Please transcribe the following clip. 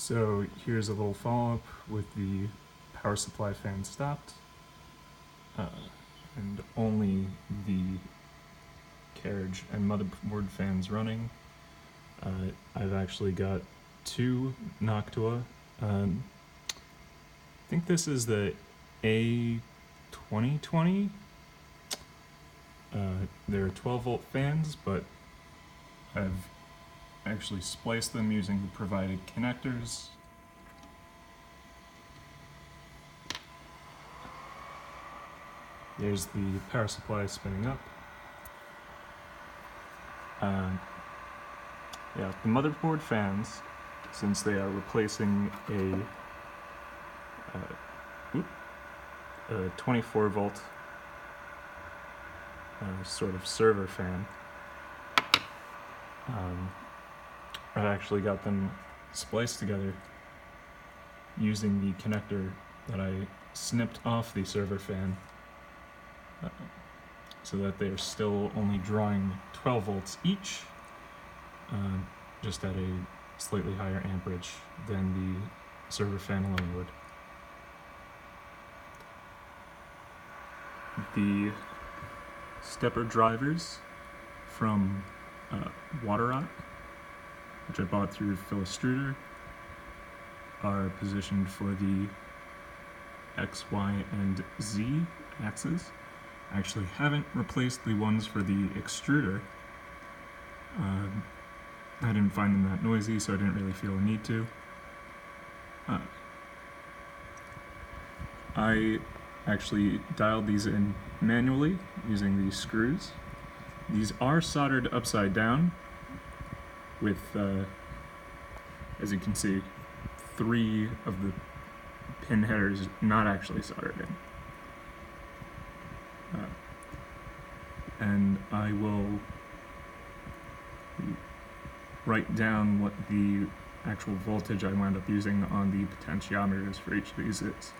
So here's a little follow-up with the power supply fan stopped, and only the carriage and motherboard fans running. I've actually got two Noctua. I think this is the A2020. They're 12-volt fans, but I've actually spliced them using the provided connectors. There's the power supply spinning up. Yeah, the motherboard fans, since they are replacing a 24-volt sort of server fan, I've actually got them spliced together using the connector that I snipped off the server fan, so that they're still only drawing 12 volts each, just at a slightly higher amperage than the server fan alone would. The stepper drivers from Watterott, which I bought through Philostruder, are positioned for the X, Y, and Z axes. I actually haven't replaced the ones for the extruder. I didn't find them that noisy, so I didn't really feel a need to. I actually dialed these in manually using these screws. These are soldered upside down with, as you can see, 3 of the pin headers not actually soldered in. And I will write down what the actual voltage I wound up using on the potentiometers for each of these is.